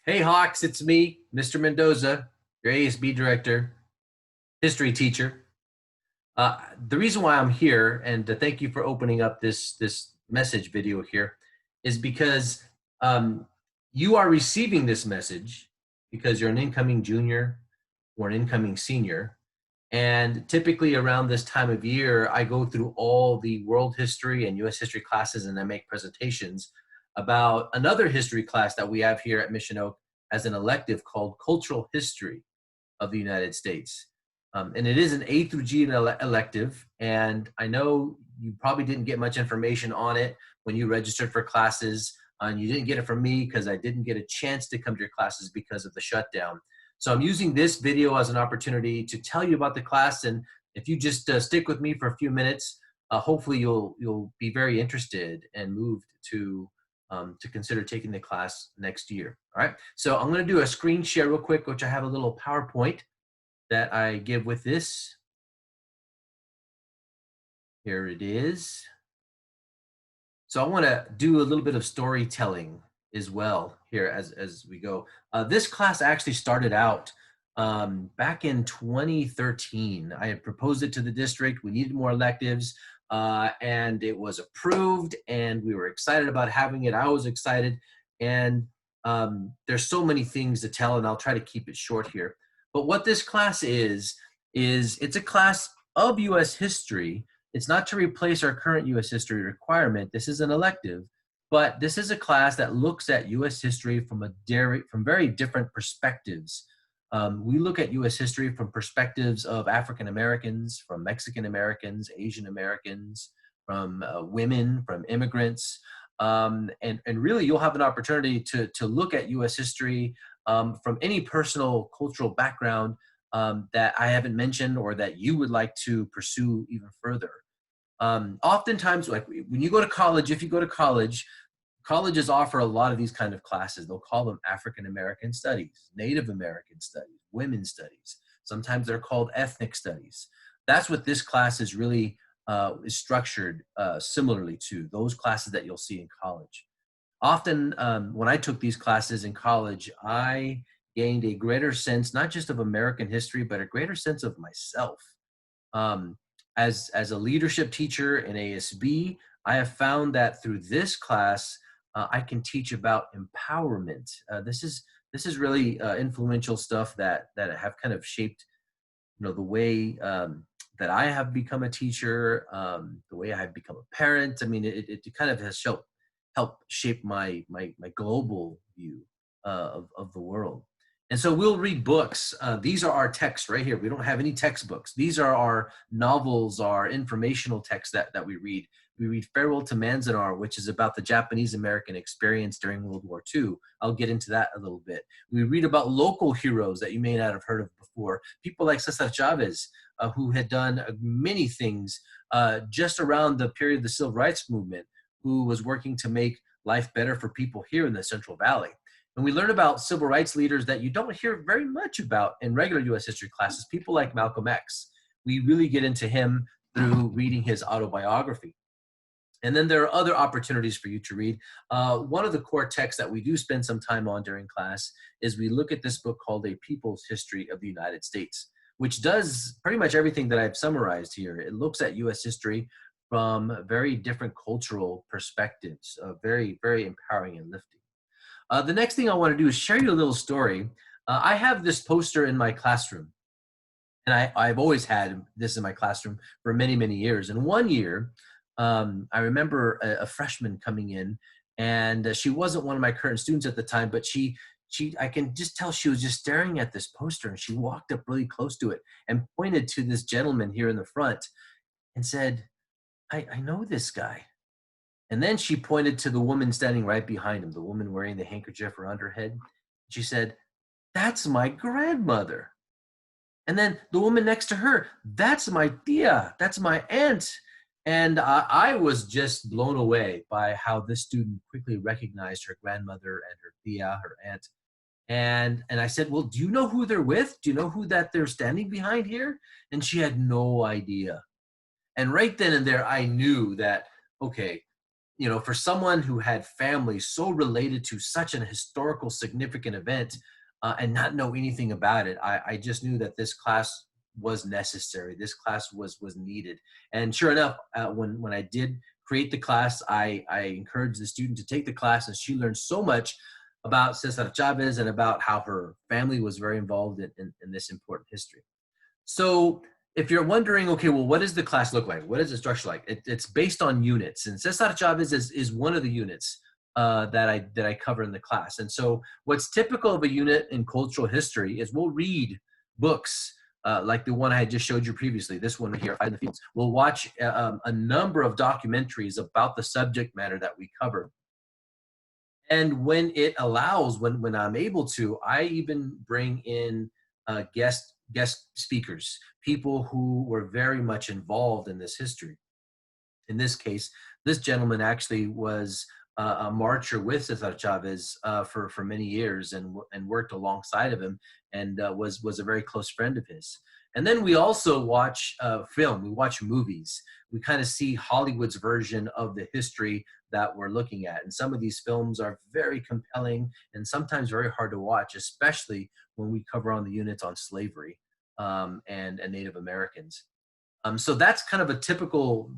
Hey Hawks, it's me, Mr. Mendoza, your ASB director, history teacher. The reason why I'm here, and to thank you for opening up this message video here, is because um, you are receiving this message because you're an incoming junior or an incoming senior. And typically around this time of year, I go through all the world history and US history classes and I make presentations about another history class that we have here at Mission Oak as an elective called Cultural History of the United States. And it is an A through G elective. And I know you probably didn't get much information on it when you registered for classes. And you didn't get it from me because I didn't get a chance to come to your classes because of the shutdown. So I'm using this video as an opportunity to tell you about the class. And if you just stick with me for a few minutes, hopefully you'll be very interested and moved to consider taking the class next year. All right. So I'm going to do a screen share real quick, which I have a little PowerPoint that I give with this. Here it is. So I want to do a little bit of storytelling as well here as we go. This class actually started out back in 2013. I had proposed it to the district. We needed more electives and it was approved and we were excited about having it. I was excited and there's so many things to tell and I'll try to keep it short here. But what this class is it's a class of US history. It's not to replace our current US history requirement. This is an elective, but this is a class that looks at US history from very different perspectives. We look at US history from perspectives of African Americans, from Mexican Americans, Asian Americans, from women, from immigrants. And really you'll have an opportunity to look at US history from any personal cultural background that I haven't mentioned or that you would like to pursue even further. Oftentimes, like when you go to college, if you go to college, colleges offer a lot of these kind of classes. They'll call them African American studies, Native American studies, women's studies. Sometimes they're called ethnic studies. That's what this class is really is structured similarly to those classes that you'll see in college. Often when I took these classes in college, I gained a greater sense, not just of American history, but a greater sense of myself. As a leadership teacher in ASB, I have found that through this class, I can teach about empowerment. This is really influential stuff that have kind of shaped, the way that I have become a teacher, the way I have become a parent. I mean, it kind of has helped shape my global view of the world. And so we'll read books. These are our texts right here. We don't have any textbooks. These are our novels, our informational texts that we read. We read Farewell to Manzanar, which is about the Japanese-American experience during World War II. I'll get into that a little bit. We read about local heroes that you may not have heard of before. People like Cesar Chavez, who had done many things just around the period of the Civil Rights Movement, who was working to make life better for people here in the Central Valley. And we learn about civil rights leaders that you don't hear very much about in regular US history classes, people like Malcolm X. We really get into him through reading his autobiography. And then there are other opportunities for you to read. One of the core texts that we do spend some time on during class is we look at this book called A People's History of the United States, which does pretty much everything that I've summarized here. It looks at US history from very different cultural perspectives, very, very empowering and lifting. The next thing I want to do is share you a little story. I have this poster in my classroom, and I've always had this in my classroom for many, many years. And one year, I remember a freshman coming in, and she wasn't one of my current students at the time, but I can just tell she was just staring at this poster, and she walked up really close to it and pointed to this gentleman here in the front and said, I know this guy. And then she pointed to the woman standing right behind him, the woman wearing the handkerchief around her head. She said, "That's my grandmother." And then the woman next to her, "That's my tia, that's my aunt." And I was just blown away by how this student quickly recognized her grandmother and her tia, her aunt. And I said, "Well, do you know who they're with? Do you know who that they're standing behind here?" And she had no idea. And right then and there, I knew that, okay, you know, for someone who had family so related to such an historical significant event and not know anything about it, I just knew that this class was necessary. This class was needed. And sure enough, when I did create the class, I encouraged the student to take the class, and she learned so much about Cesar Chavez and about how her family was very involved in this important history. So if you're wondering, okay, well, what does the class look like? What is the structure like? It's based on units, and Cesar Chavez is one of the units that I cover in the class. And so what's typical of a unit in cultural history is we'll read books like the one I had just showed you previously, this one here, Fight in the Fields. We'll watch a number of documentaries about the subject matter that we cover. And when it allows, when I'm able to, I even bring in guest speakers, people who were very much involved in this history. In this case, this gentleman actually was a marcher with Cesar Chavez for many years, and worked alongside of him, and was a very close friend of his. And then we also watch film. We watch movies. We kind of see Hollywood's version of the history that we're looking at. And some of these films are very compelling and sometimes very hard to watch, especially when we cover on the units on slavery and Native Americans. So that's kind of a typical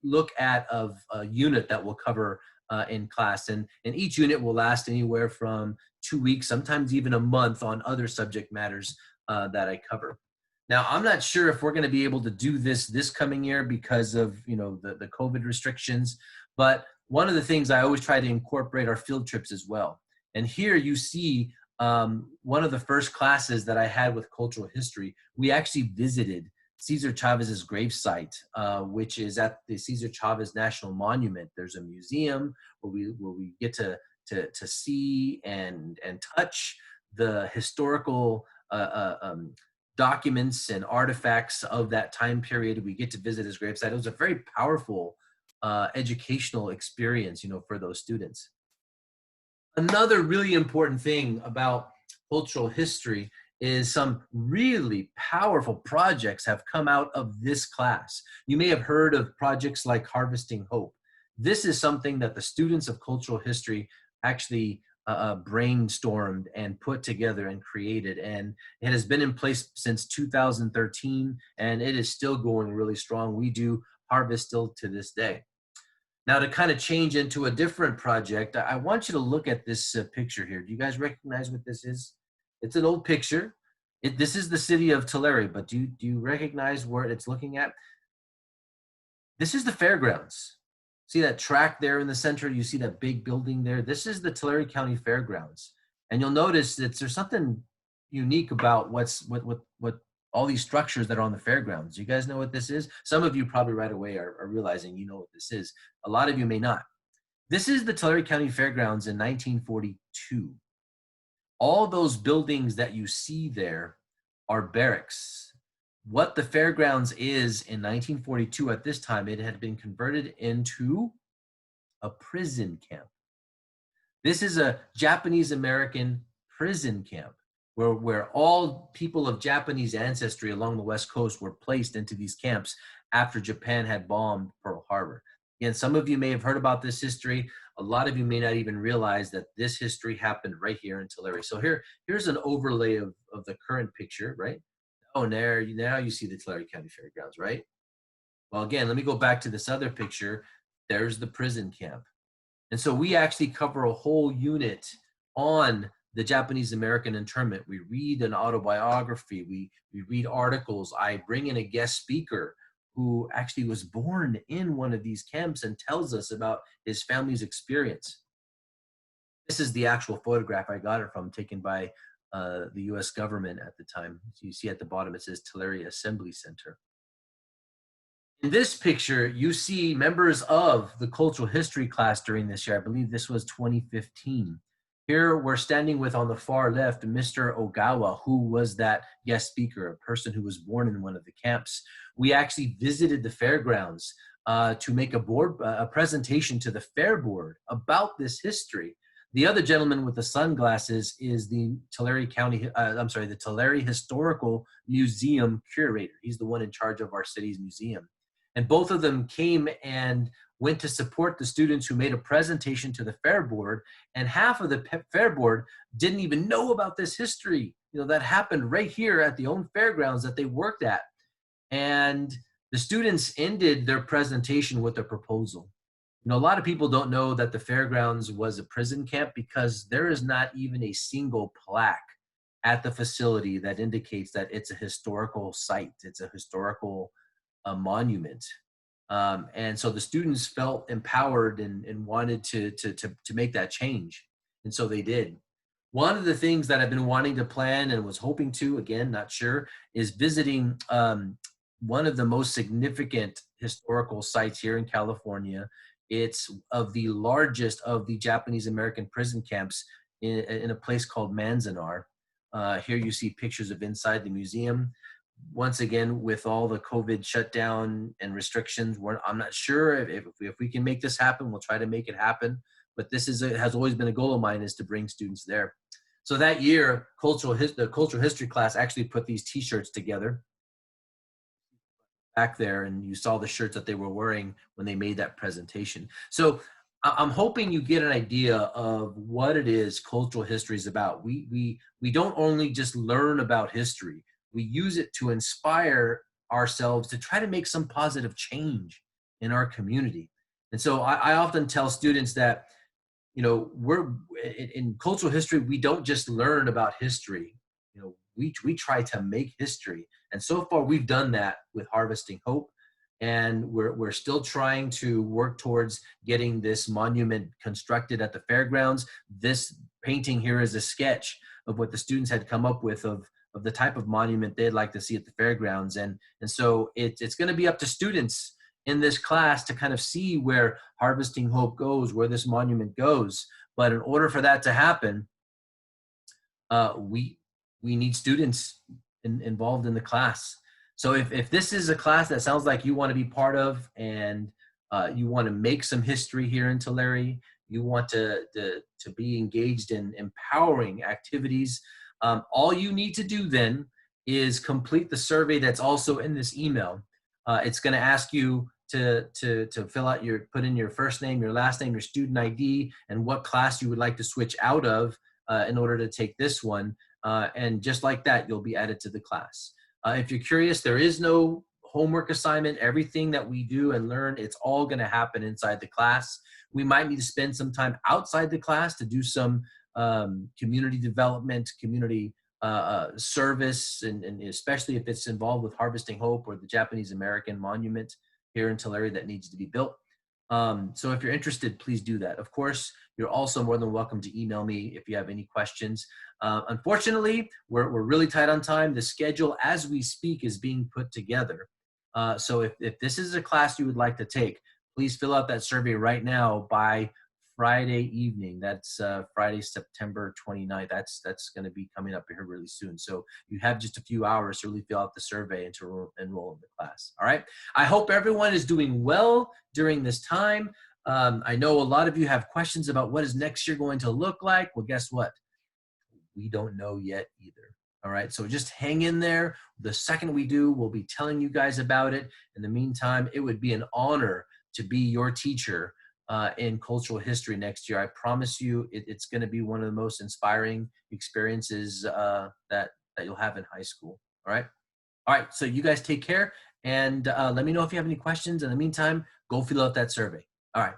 look at of a unit that we'll cover in class. And each unit will last anywhere from 2 weeks, sometimes even a month on other subject matters that I cover. Now, I'm not sure if we're going to be able to do this coming year because of, you know, the COVID restrictions, but one of the things I always try to incorporate are field trips as well. And here you see one of the first classes that I had with cultural history. We actually visited Cesar Chavez's gravesite, which is at the Cesar Chavez National Monument. There's a museum where we get to see and touch the historical documents and artifacts of that time period. We get to visit his gravesite. It was a very powerful educational experience, you know, for those students. Another really important thing about cultural history is some really powerful projects have come out of this class. You may have heard of projects like Harvesting Hope. This is something that the students of cultural history actually brainstormed and put together and created. And it has been in place since 2013, and it is still going really strong. We do harvest still to this day. Now, to kind of change into a different project, I want you to look at this picture here. Do you guys recognize what this is? It's an old picture. This is the city of Tulare, but do you recognize where it's looking at? This is the fairgrounds. See that track there in the center? You see that big building there? This is the Tulare County Fairgrounds. And you'll notice that there's something unique about what all these structures that are on the fairgrounds. You guys know what this is? Some of you probably right away are realizing you know what this is. A lot of you may not. This is the Tulare County Fairgrounds in 1942. All those buildings that you see there are barracks. What the fairgrounds is in 1942, at this time, it had been converted into a prison camp. This is a Japanese American prison camp where all people of Japanese ancestry along the West Coast were placed into these camps after Japan had bombed Pearl Harbor. Again, some of you may have heard about this history. A lot of you may not even realize that this history happened right here in Tulare. So here's an overlay of the current picture, right? Oh, now you see the Tulare County Fairgrounds, right? Well, again, let me go back to this other picture. There's the prison camp. And so we actually cover a whole unit on the Japanese American internment. We read an autobiography. We read articles. I bring in a guest speaker who actually was born in one of these camps and tells us about his family's experience. This is the actual photograph I got it from, taken by the US government at the time. So you see at the bottom, it says Tulare Assembly Center. In this picture, you see members of the cultural history class during this year. I believe this was 2015. Here we're standing with, on the far left, Mr. Ogawa, who was that guest speaker, a person who was born in one of the camps. We actually visited the fairgrounds to make a presentation to the fair board about this history. The other gentleman with the sunglasses is the Tulare the Tulare Historical Museum curator. He's the one in charge of our city's museum. And both of them came and went to support the students who made a presentation to the fair board, and half of the fair board didn't even know about this history, that happened right here at the own fairgrounds that they worked at. And the students ended their presentation with a proposal. A lot of people don't know that the fairgrounds was a prison camp because there is not even a single plaque at the facility that indicates that it's a historical site. It's a historical monument. And so the students felt empowered and wanted to make that change. And so they did. One of the things that I've been wanting to plan and was hoping to, again, not sure, is visiting one of the most significant historical sites here in California. It's of the largest of the Japanese American prison camps in a place called Manzanar. Here you see pictures of inside the museum. Once again, with all the COVID shutdown and restrictions, I'm not sure if we can make this happen. We'll try to make it happen. But this has always been a goal of mine, is to bring students there. So that year, the cultural history class actually put these T-shirts together back there, and you saw the shirts that they were wearing when they made that presentation. So I'm hoping you get an idea of what it is cultural history is about. We don't only just learn about history. We use it to inspire ourselves to try to make some positive change in our community. And so I often tell students that, we're in cultural history, we don't just learn about history. We try to make history. And so far we've done that with Harvesting Hope. And we're still trying to work towards getting this monument constructed at the fairgrounds. This painting here is a sketch of what the students had come up with of the type of monument they'd like to see at the fairgrounds. And so it's going to be up to students in this class to kind of see where Harvesting Hope goes, where this monument goes. But in order for that to happen, we need students involved in the class. So if this is a class that sounds like you want to be part of, and you want to make some history here in Tulare, you want to be engaged in empowering activities, all you need to do then is complete the survey that's also in this email. It's going to ask you to fill out put in your first name, your last name, your student ID, and what class you would like to switch out of in order to take this one. And just like that, you'll be added to the class. If you're curious, there is no homework assignment. Everything that we do and learn, it's all going to happen inside the class. We might need to spend some time outside the class to do some community development, community service, and especially if it's involved with Harvesting Hope or the Japanese American Monument here in Tulare that needs to be built. So if you're interested, please do that. Of course, you're also more than welcome to email me if you have any questions. Unfortunately, we're really tight on time. The schedule as we speak is being put together. So if this is a class you would like to take, please fill out that survey right now by Friday evening. That's Friday, September 29th. That's going to be coming up here really soon. So you have just a few hours to really fill out the survey and to enroll in the class. All right. I hope everyone is doing well during this time. I know a lot of you have questions about what is next year going to look like. Well, guess what? We don't know yet either. All right. So just hang in there. The second we do, we'll be telling you guys about it. In the meantime, it would be an honor to be your teacher in cultural history next year. I promise you, it's going to be one of the most inspiring experiences that you'll have in high school. All right. All right. So you guys take care, and let me know if you have any questions. In the meantime, go fill out that survey. All right.